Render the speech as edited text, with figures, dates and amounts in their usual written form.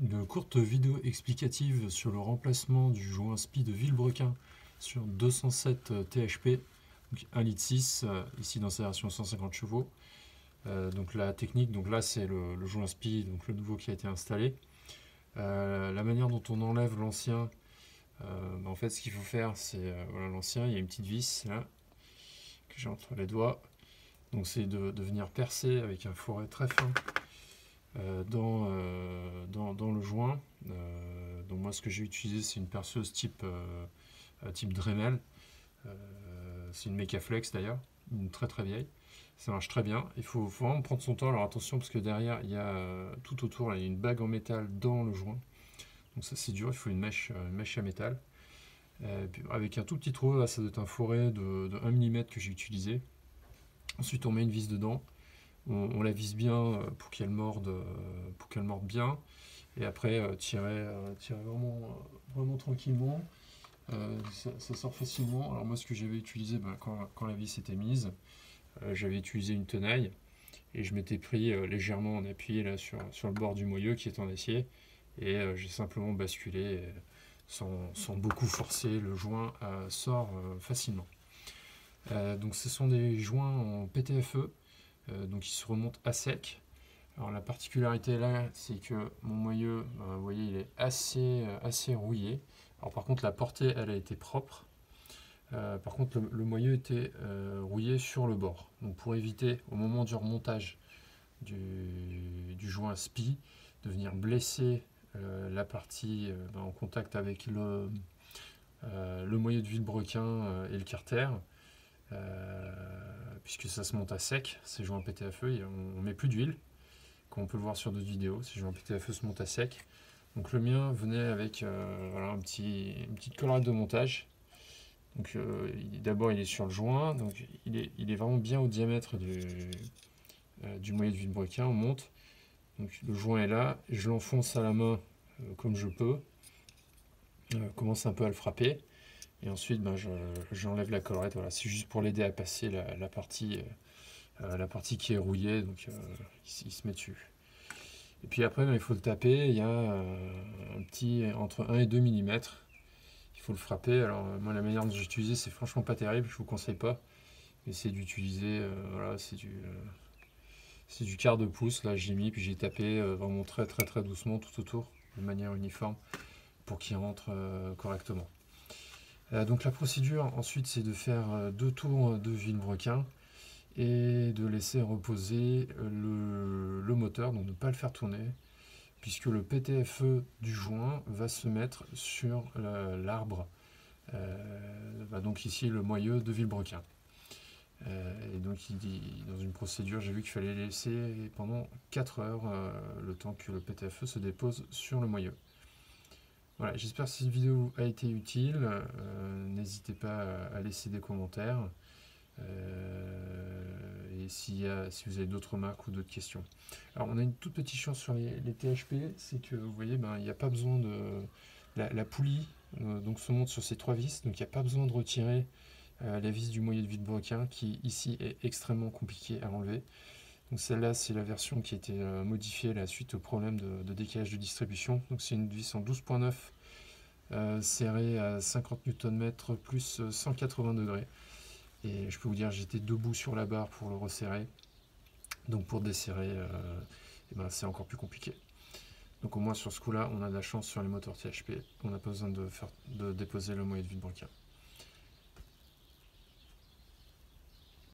Une courte vidéo explicative sur le remplacement du joint SPI de Villebrequin sur 207 THP, donc 1,6 litre, ici dans sa version 150 chevaux. Donc la technique, donc là c'est le joint SPI, donc le nouveau qui a été installé. La manière dont on enlève l'ancien, en fait ce qu'il faut faire c'est, voilà l'ancien, il y a une petite vis là, que j'ai entre les doigts. Donc c'est de venir percer avec un fourret très fin dans le joint. Donc moi ce que j'ai utilisé c'est une perceuse type Dremel. C'est une Mechaflex d'ailleurs, une très très vieille. Ça marche très bien. Il faut vraiment prendre son temps. Alors attention parce que derrière il y a tout autour là, il y a une bague en métal dans le joint. Donc ça c'est dur, il faut une mèche à métal. Puis avec un tout petit trou, là ça doit être un fourret de 1 mm que j'ai utilisé. Ensuite on met une vis dedans. On la vise bien pour qu'elle morde bien. Et après tirer vraiment tranquillement. Ça sort facilement. Alors moi ce que j'avais utilisé quand la vis était mise, j'avais utilisé une tenaille et je m'étais pris légèrement en appui là sur le bord du moyeu qui est en acier et j'ai simplement basculé sans beaucoup forcer. Le joint sort facilement. Donc ce sont des joints en PTFE, donc ils se remontent à sec. Alors la particularité là, c'est que mon moyeu, vous voyez, il est assez rouillé. Alors par contre la portée elle a été propre. Par contre le moyeu était rouillé sur le bord. Donc pour éviter au moment du remontage du joint SPI de venir blesser la partie en contact avec le moyeu de Villebrequin et le carter, puisque ça se monte à sec, ces joints PTFE, on ne met plus d'huile, comme on peut le voir sur d'autres vidéos, ces joints PTFE se montent à sec. Donc le mien venait avec voilà, une petite collerette de montage. Donc d'abord il est sur le joint, donc il est vraiment bien au diamètre du moyeu de Villebrequin, on monte. Donc le joint est là, je l'enfonce à la main comme je peux, commence un peu à le frapper, et ensuite j'enlève la collerette, voilà, c'est juste pour l'aider à passer la partie qui est rouillée, donc il se met dessus. Et puis après il faut le taper, il y a un petit entre 1 et 2 mm. Il faut le frapper. Alors moi la manière dont j'ai utilisé c'est franchement pas terrible, je vous conseille pas. Essayez d'utiliser, voilà, c'est du quart de pouce, là j'ai mis, puis j'ai tapé vraiment très très très doucement tout autour, de manière uniforme, pour qu'il rentre correctement. Donc la procédure ensuite c'est de faire 2 tours de Villebrequin et de laisser reposer le moteur, donc ne pas le faire tourner, puisque le PTFE du joint va se mettre sur l'arbre, donc ici le moyeu de Villebrequin. Et donc dans une procédure, j'ai vu qu'il fallait laisser pendant 4 heures le temps que le PTFE se dépose sur le moyeu. Voilà, j'espère que cette vidéo a été utile. N'hésitez pas à laisser des commentaires. Et si vous avez d'autres remarques ou d'autres questions. Alors on a une toute petite chance sur les THP, c'est que vous voyez, il n'y a pas besoin de... La poulie donc se monte sur ces 3 vis, donc il n'y a pas besoin de retirer la vis du moyeu de Villebrequin qui ici est extrêmement compliquée à enlever. Donc celle-là c'est la version qui a été modifiée là, suite au problème de décalage de distribution. Donc c'est une vis en 12.9 serrée à 50 Nm plus 180 degrés. Et je peux vous dire, j'étais debout sur la barre pour le resserrer. Donc pour desserrer, c'est encore plus compliqué. Donc au moins sur ce coup-là, on a de la chance sur les moteurs THP. On n'a pas besoin de déposer le moyeu de Villebrequin.